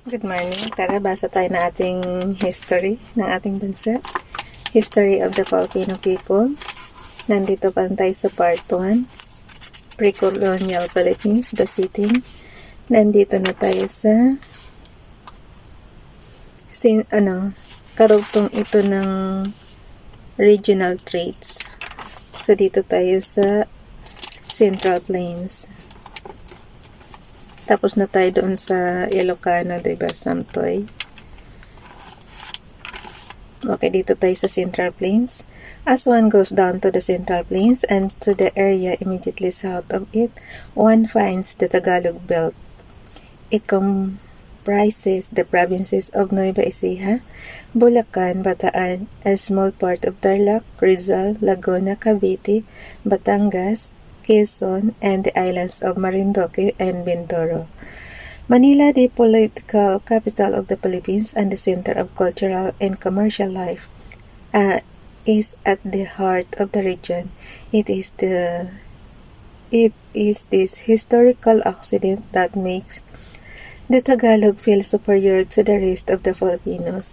Good morning. Tara, basa tayo na ating history ng ating bansa. History of the Filipino people. Nandito pa tayo sa part 1. Pre-Colonial Philippines, the sitting. Nandito na tayo sa karugtong ito ng regional traits. So, dito tayo sa Central Plains. Tapos na tayo doon sa Ilocano, diba? Samtoy. Okay, dito tayo sa Central Plains. As one goes down to the Central Plains and to the area immediately south of it, one finds the Tagalog Belt. It comprises the provinces of Nueva Ecija, Bulakan, Bataan, a small part of Tarlac, Rizal, Laguna, Cavite, Batangas, Quezon, and the islands of Marindoque and Mindoro. Manila, the political capital of the Philippines and the center of cultural and commercial life, is at the heart of the region. It is this historical accident that makes the Tagalog feel superior to the rest of the Filipinos.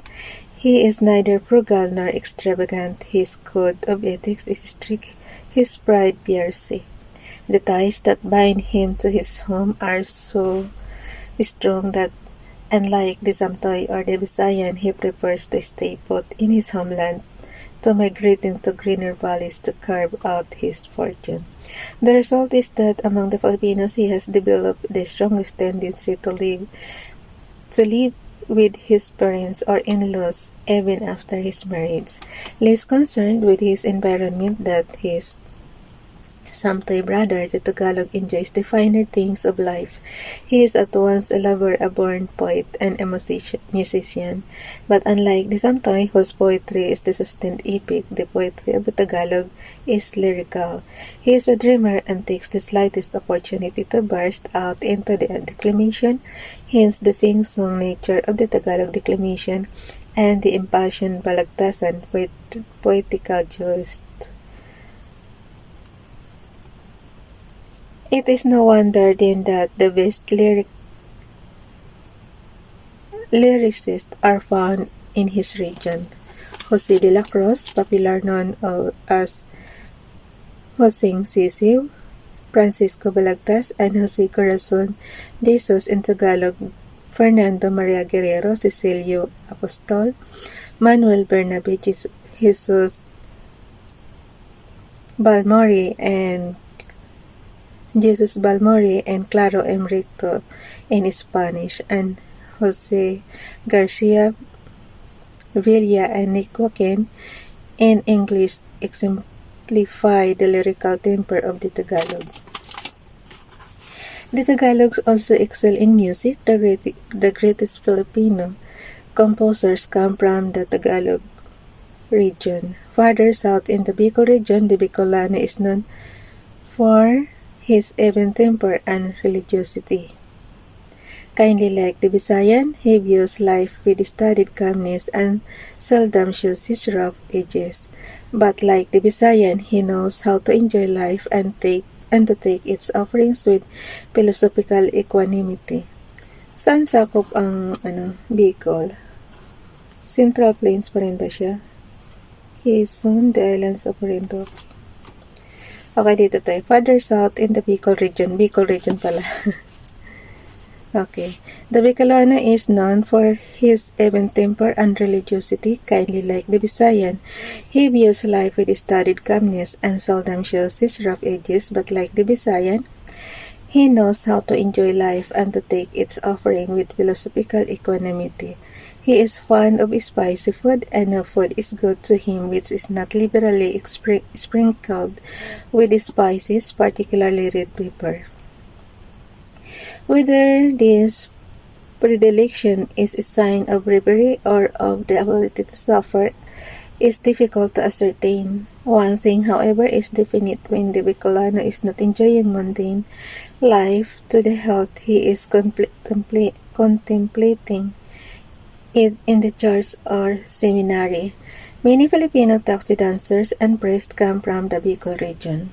He is neither frugal nor extravagant. His code of ethics is strict. His pride piercing. The ties that bind him to his home are so strong that, unlike the Samtoy or the Visayan, he prefers to stay put in his homeland, to migrating to greener valleys to carve out his fortune. The result is that among the Filipinos, he has developed the strongest tendency to live with his parents or in-laws even after his marriage, less concerned with his environment than his Samtoy brother. The Tagalog enjoys the finer things of life. He is at once a lover, a born poet, and a musician. But unlike the Samtoy, whose poetry is the sustained epic, the poetry of the Tagalog is lyrical. He is a dreamer and takes the slightest opportunity to burst out into the declamation, hence the sing-song nature of the Tagalog declamation and the impassioned balagtasan poetical joust. It is no wonder then that the best lyricists are found in his region. Jose de la Cruz, popular known as Joseng Sisiw, Francisco Balagtas, and Jose Corazon de Jesus in Tagalog, Fernando Maria Guerrero, Cecilio Apostol, Manuel Bernabe, Jesus Balmori, and Claro Emrito in Spanish, and Jose Garcia Villa and Nick Joaquin in English exemplify the lyrical temper of the Tagalog. The Tagalogs also excel in music. The greatest Filipino composers come from the Tagalog region. Farther south in the Bicol region, the Bicolano is known for his even temper and religiosity. Kindly like the Visayan, he views life with studied calmness and seldom shows his rough edges. But like the Visayan, he knows how to enjoy life and to take its offerings with philosophical equanimity. Saan sakop ang Bicol? Central Plains pa rin ba siya? Quezon, the islands of Marindoque. Okay, dito tayo. Farther south in the Bicol region pala. Okay. The Bicolano is known for his even temper and religiosity, kindly like the Visayan. He views life with studied calmness and seldom shows his rough edges, but like the Visayan, he knows how to enjoy life and to take its offering with philosophical equanimity. He is fond of spicy food, and no food is good to him which is not liberally sprinkled with spices, particularly red pepper. Whether this predilection is a sign of bravery or of the ability to suffer is difficult to ascertain. One thing, however, is definite: when the Bicolano is not enjoying mundane life to the health, he is contemplating it in the church or seminary. Many Filipino taxi dancers and priests come from the Bicol region.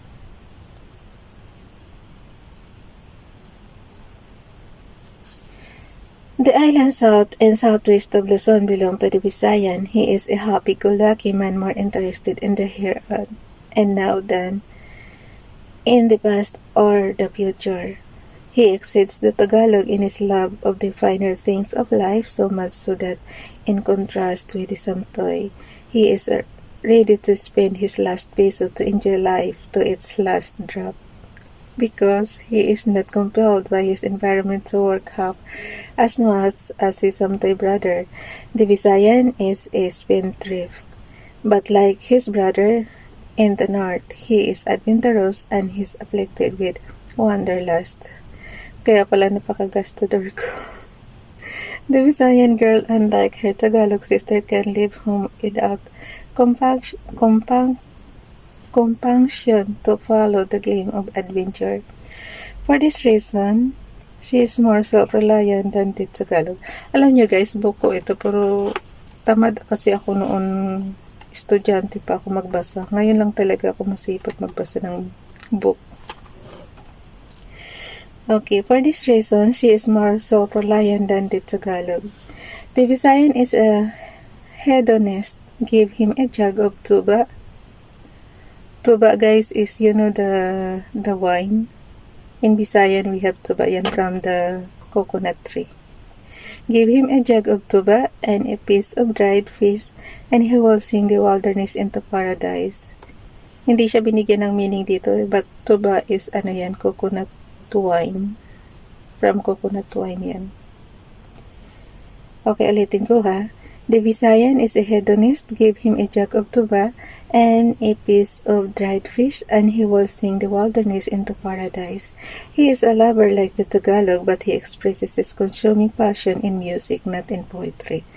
The islands south and southwest of Luzon belong to the Visayan. He is a happy-go-lucky man more interested in the here and now than in the past or the future. He exceeds the Tagalog in his love of the finer things of life, so much so that, in contrast with the Samtoy, he is ready to spend his last peso to enjoy life to its last drop. Because he is not compelled by his environment to work half as much as his Samtoy brother. The Visayan is a spendthrift, but like his brother in the north, he is adventurous and he is afflicted with wanderlust. Kaya pala napakagastador ko. The Visayan girl, unlike her Tagalog sister, can leave home without compunction to follow the gleam of adventure. For this reason, she is more self-reliant than the Tagalog. Alam nyo guys, buko ito, pero tamad kasi ako noon estudyante pa ako magbasa. Ngayon lang talaga ako masipag magbasa ng book. Okay, for this reason, she is more self-reliant than the Tagalog. The Visayan is a hedonist. Give him a jug of tuba. Tuba, guys, is, you know, the wine. In Visayan, we have tuba yan from the coconut tree. Give him a jug of tuba and a piece of dried fish, and he will sing the wilderness into paradise. Hindi siya binigyan ng meaning dito, but tuba is, coconut wine. From coconut wine yan. Okay, ulitin ko ha. The Visayan is a hedonist. Give him a jug of tuba and a piece of dried fish, and he will sing the wilderness into paradise. He is a lover like the Tagalog, but he expresses his consuming passion in music, not in poetry.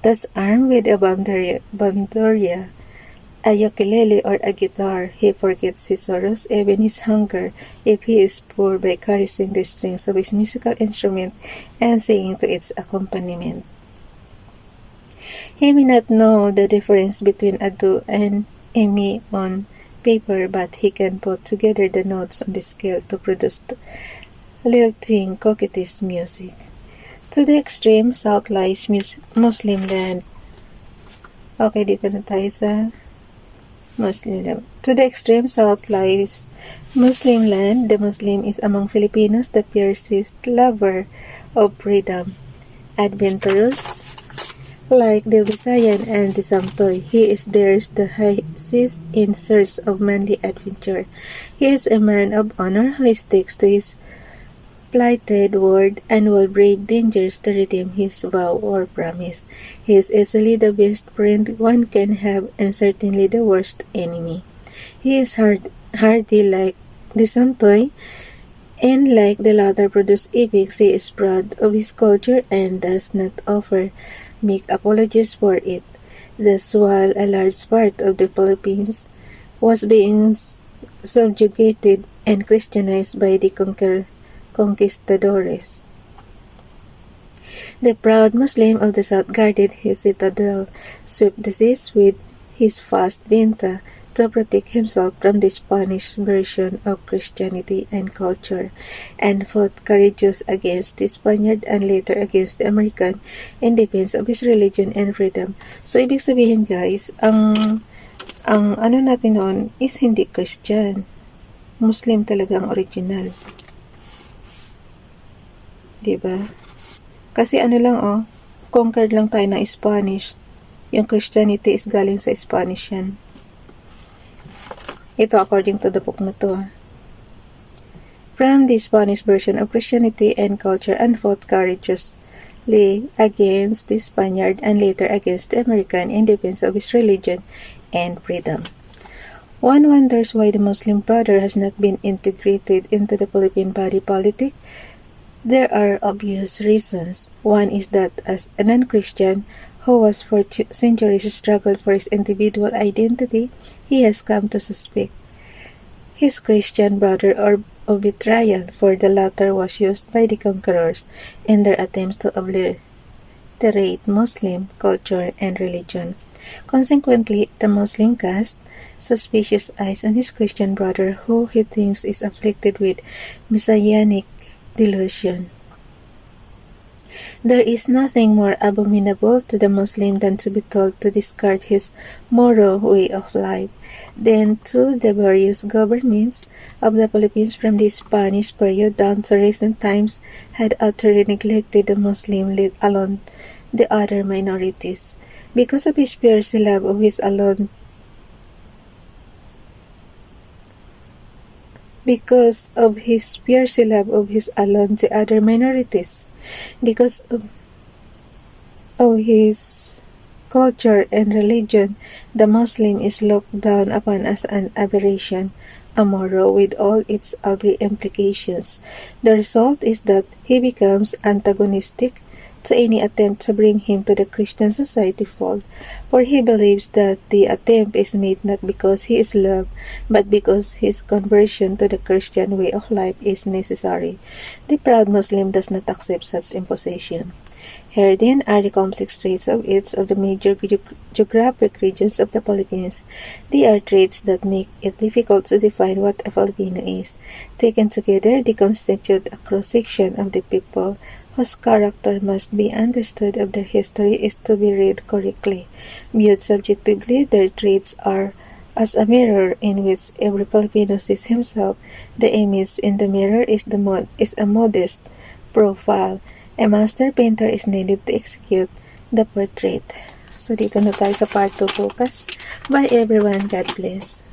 Thus, armed with a bandurria, a ukulele, or a guitar, he forgets his sorrows, even his hunger, if he is poor, by caressing the strings of his musical instrument and singing to its accompaniment. He may not know the difference between a do and a mi on paper, but he can put together the notes on the scale to produce lilting, coquettish music. To the extreme south lies Muslimland. Okay, dito na tayo sa Muslimland. To the extreme south lies Muslimland. The Muslim is among Filipinos the fiercest lover of freedom, adventurous. Like the Visayan and the Samtoy, he is theirs the highest in search of manly adventure. He is a man of honor who sticks to his plighted word and will brave dangers to redeem his vow or promise. He is easily the best friend one can have and certainly the worst enemy. He is hardy like the Samtoy, and like the latter produce epics, he is proud of his culture and does not offer make apologies for it. Thus, while a large part of the Philippines was being subjugated and Christianized by the conquistadores, the proud Muslim of the South guarded his citadel, swept the seas with his fast benta to protect himself from the Spanish version of Christianity and culture, and fought courageous against the Spaniard and later against the American in defense of his religion and freedom. So, ibig sabihin guys, ang ano natin noon is hindi Christian. Muslim talaga ang original. Diba? Kasi conquered lang tayo ng Spanish. Yung Christianity is galing sa Spanish yan. Ito according to the book na to. From the Spanish version of Christianity and culture, and fought courageously against the Spaniard and later against the American in defense of his religion and freedom. One wonders why the Muslim brother has not been integrated into the Philippine body politic. There are obvious reasons. One is that as a non-Christian who was for centuries struggled for his individual identity, he has come to suspect his Christian brother of betrayal, for the latter was used by the conquerors in their attempts to obliterate Muslim culture and religion. Consequently, the Muslim casts suspicious eyes on his Christian brother, who he thinks is afflicted with messianic delusion. There is nothing more abominable to the Muslim than to be told to discard his moral way of life. Then, too, the various governments of the Philippines from the Spanish period down to recent times had utterly neglected the Muslim, let alone the other minorities. Because of his fierce love of his alone because of his fierce love of his alone the other minorities, because of his culture and religion, the Muslim is looked down upon as an aberration, a morrow with all its ugly implications. The result is that he becomes antagonistic to any attempt to bring him to the Christian society fold, for he believes that the attempt is made not because he is loved, but because his conversion to the Christian way of life is necessary. The proud Muslim does not accept such imposition. Here then are the complex traits of each of the major geographic regions of the Philippines. They are traits that make it difficult to define what a Filipino is. Taken together, they constitute a cross-section of the people whose character must be understood if their history is to be read correctly. Viewed subjectively, their traits are as a mirror in which every Filipino sees himself. The image in the mirror is a modest profile. A master painter is needed to execute the portrait. So, dito na tayo sa part 2 bukas. Bye everyone. God bless.